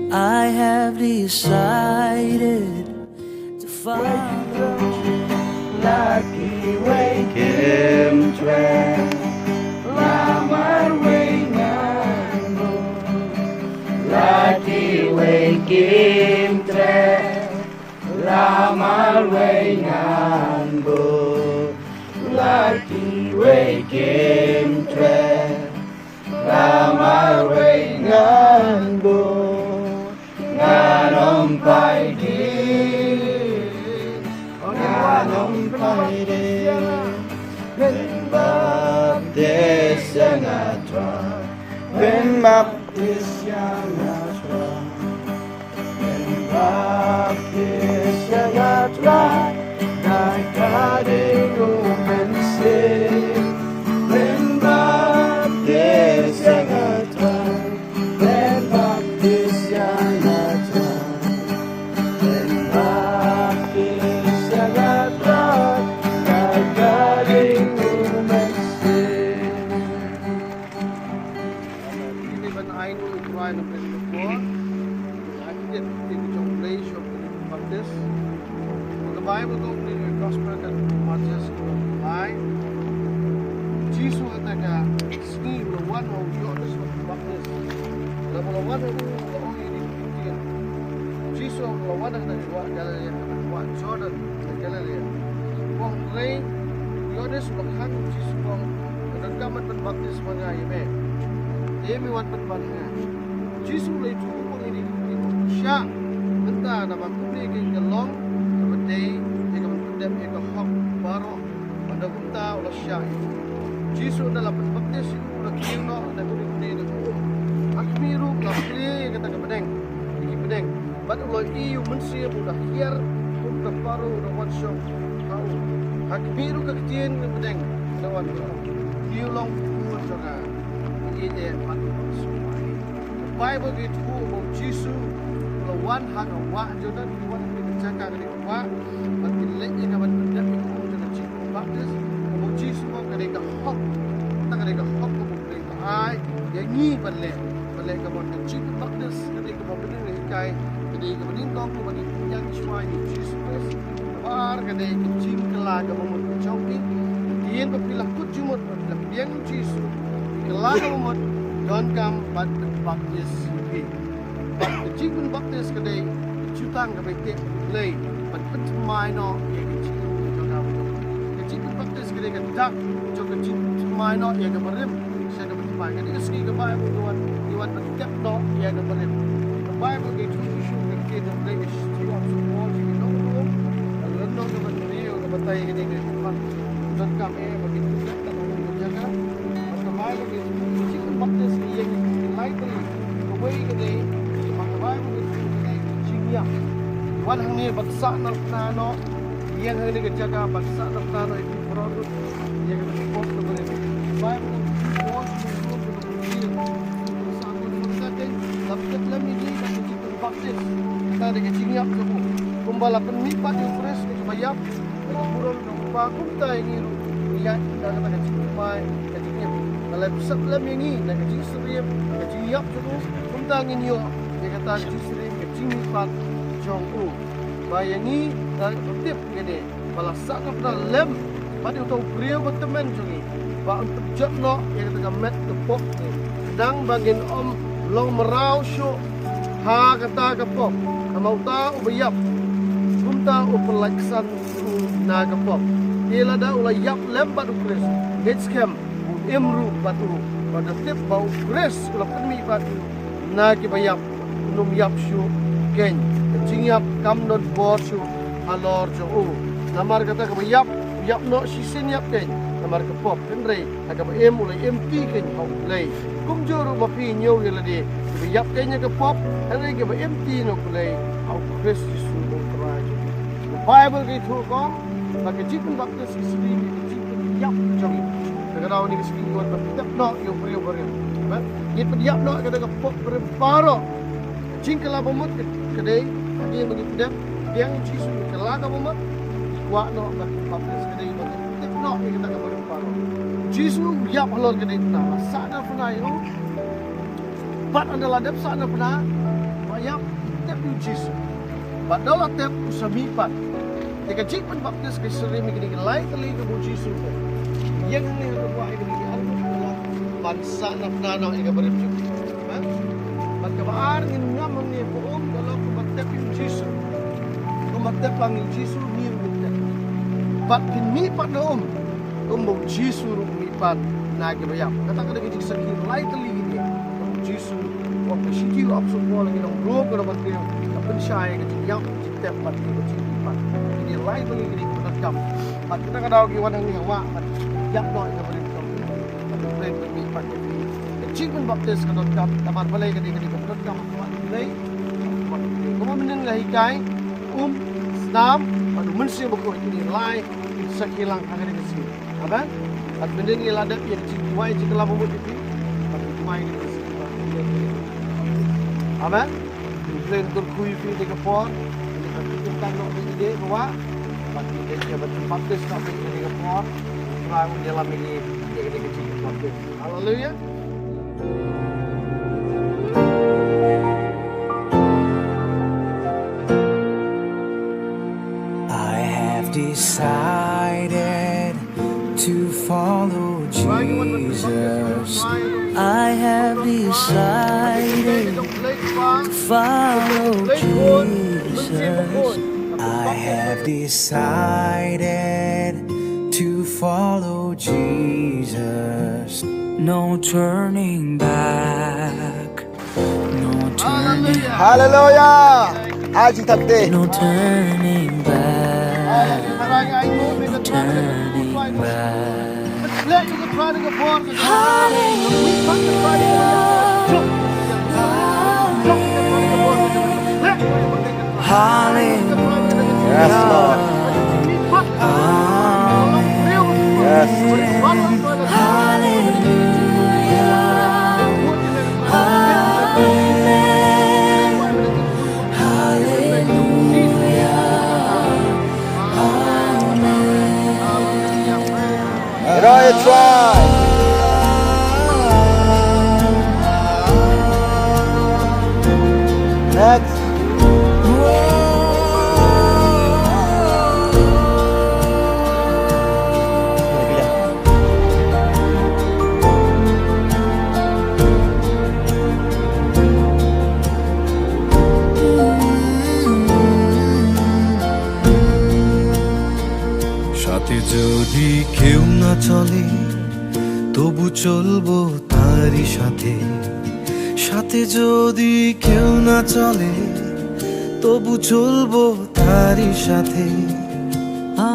I have decided to follow. Laki Wieh kim tre, lamar Wieh ngano. Laki Wieh kim tre, lamar Wieh ngano. Laki Wieh kim tre, lamar Wieh ngano. Nongpynbaptis, Pynbaptis yang atra, Pynbaptis yang atra, Pynbaptis yang atra, Nakading Immerse, Pynbaptis yang atra, Pynbaptis yang atra, Pynbaptis yang atra, Nakading Immerse. Hindi ba na ayun yung try ng President ko? Ang yung place of Baptizo. The Bible goes in the Gospel that Mathaios ay Jisu at nag-ski lawan o Ioannis Nongpynbaptis. Lawan ang ini Ktien. Jisu ang lawan ang nagwa Galilea at Jordan ng Galilea. Kung rey Ioannis lakhan Jisu kung nagkamat Pynbaptis mga yeme. Yeme wan Pynbaptis. Jisu leit kung ini shah. Kumta na kumne kay kalong day ika mendem ika hok baro pada kumta ola shai Jisu adalah Pynbaptis ula kino na kumne na ko akmiru la ple kata ka bedeng iki bedeng bat ulo iu mensia buda hier kumta baro na wan shop tau akmiru ka Ktien na bedeng na wan iu long ku jona ie mat sumai Bible gitu mo Jisu ula wan Haka wa jona wan Haka kali wa makin leit yang akan mendapat itu dengan jingpynbaptis mau Jisu mau kali ka hok tak kali ka hok mau kali ka ai yang ni balik ka mau jingpynbaptis kali ka mau bening ni kai kali ka bening kau mau bagi yang shai Jisu Kristus par kali ka jing kala ka mau chauki dien papilah kut jumut papilah yang Jisu kala ka mau don kam bat baptis ni jingpynbaptis kali jutang ka baik lei pat mai no ye ke jingpynbaptis ke ke dak jo ke mai no ye ke berim se ke mai ke ke ski ke bai buat iwan tetap no ye ke berim the bible ke tu ke the lei is to support you know no ke berio ke batai ke ke dan kami bagi tetap tak jaga the bible ke jingpynbaptis ye ke likely the way ke the bible ke jingya wan hang ni baksa na nano yang hang ni kejaga baksa na nano itu produk yang kita support tu boleh Bible support satu satu dapat lagi ni kita Pynbaptis kita dengan jingyap tu kumba la pynbaptis yang fresh ke bayap ke burung kumba kumta yang iru ia kita kata jingpai ke jingyap kalau sebelum ini nak jingsriam ke jingyap tu kumta nginyo dia kata jingsriam ke jingpat jongku bayangi dan tip gede bala sakap na lem padi utau brio berteman jungi ba untuk jokno yang kita met tepok sedang bagin om long merau syo ha kata kapok kamau ta ubayap kumta upelaksan na kapok ialade ulayap lem batu kris hetskem imru batu pada tip bau kris ulap mi batu na kibayap num yap syo ken jingyap kam not bor shu alor jo u namar kata ka yap no sisin yap ken namar ka pop kenre aga ba em ulai empty ken hau lei kum joru ba pi nyo ialade ka yap ken ka pop henre ka ba empty no kulai au Christ Jisu no krai the bible ke thu ko ba ke jingpynbaptis isri ke jingpyap jongi ka daw ni ka skin ko ba tap no yo brio ba ni yap no ka ka pop paro jingkala bomot kedai dia begitu dia yang Jisu kelaga bomat wa no baptis kedai bomat no kita ka paro Jisu yap halor kedai na sada puna yo bat anda ladap sada puna wa ayam tep yu Jisu. Padahal tep usamipat. Jika jingpynbaptis kay sering gini leit ali ke Jisu. Yang ni ko buat ini bansa na nanaw iga baripyo. Pagkabaan ngam ni poom dalam kumatep yu Jisu. Kumatep ang Jisu ni mitep. Pat pinmipat na kumba Jisu rumipat nagibayam. Katakan lagi sa kin leit ali gini. Jisu o kasikiw apso ko lang ng group ko naman kayo. Kapag shai ka jingyaw jingtep pat ko jingpat. Ini leit ali gini ko nakam. Pat kita ka daw giwan ang niyawa. Yak no ika baripyo. Kapag pray pinmipat ko. Jingpynbaptis ka nakam. Taman balay ka di ka nakam. Leit. Kumamin ng lahikay. Snam. Manusia buku ini lai. Sakilang akan dikasih. Apa? At bendin ialade yang Wieh jika lamu itu. Tapi Wieh ini. Apa? Plan terkui fi di kapor. Kita tanggung ide bahwa bagi dia baptizo tapi di kapor. Orang dalam ini dia kecil baptizo. Haleluya. Decided to follow Jesus. I have decided to follow Jesus. I have decided to follow Jesus. No turning back. No turning. Hallelujah. Aji takde. No turning back. Turning back. Let you get trying to get born. Hallelujah. Yes, Lord. Yes. Try. Next. সাথে যদি কেউ না চলে তবু চলবো তারই সাথে সাথে যদি কেউ না চলে তবু চলবো তারই সাথে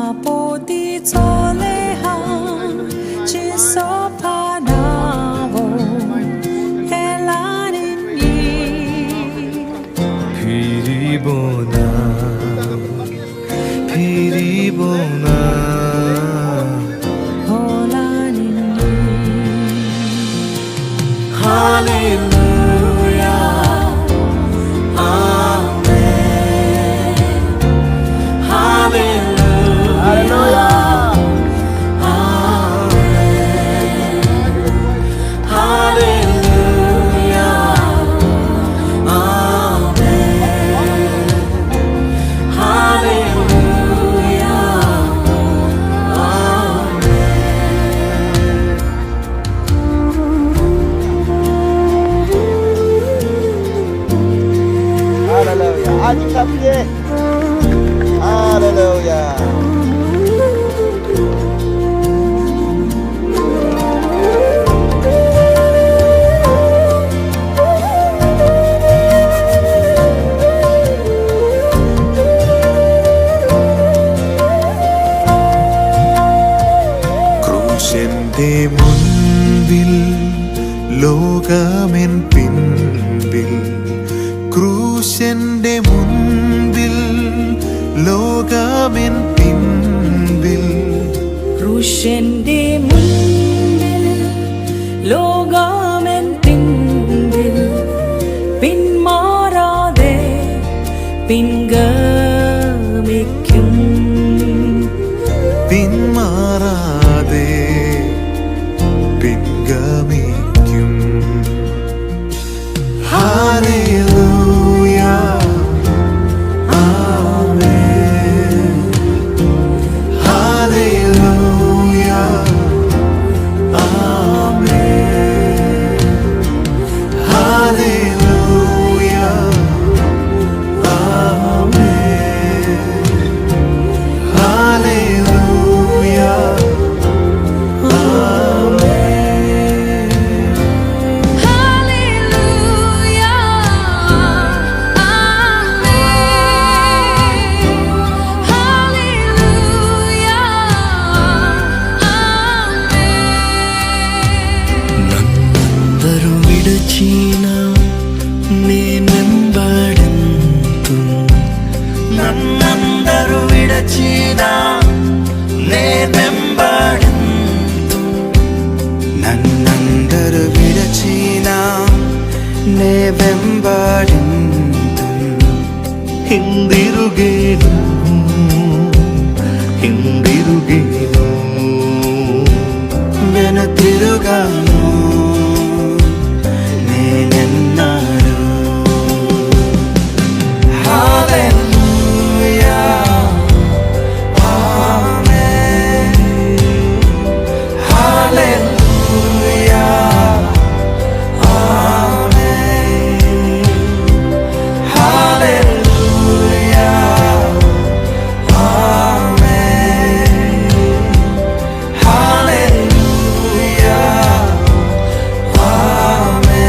আপত্তি চলে Jisu panavo Elaningi ফিরিব না ফিরিব না Hallelujah. Amen. Hallelujah. Amen. Hallelujah. Amen. Hallelujah. Hallelujah. Aji takde. Hallelujah. ക്രൂശന്റെ മുൻപിൽ ലോകമെൻ പിൻപിൽ ക്രൂശന്റെ മുൻപിൽ ലോകമെൻ പിൻപിൽ ക്രൂശന്റെ മുൻപിൽ ലോകമെൻ പിൻപിൽ പിന്മാറാതെ പിൻഗമിക്കും പിന്മാറാതെ പിൻഗമിക്കും ഹല്ലേലൂയ ಹಿಂದಿರುಗೇನು ಹಿಂದಿರುಗೇನು వెనుతిరుగాను నేనెన్నాడు హల్లెలూయా ఆమేన్ హల్లెలూయా ఆమేన్ హల్లెలూయా ఆమేన్ హల్లెలూయా ఆమేన్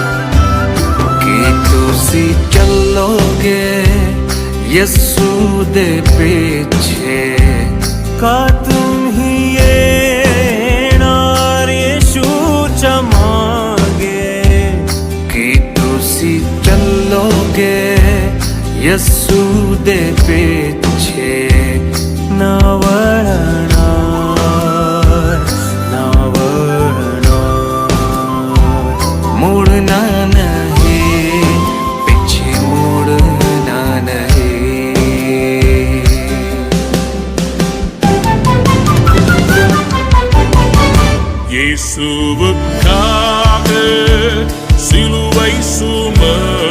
कि तुसी चलोगे यीशु दे पीछे का तुम ही ये नार यीशु चमागे कि तुसी चलोगे यीशु दे पीछे ना वरना ना वरना मुड़ना नहीं पीछे मुड़ना नहीं இயேசுவுக்காக சிலுவை சுமந்து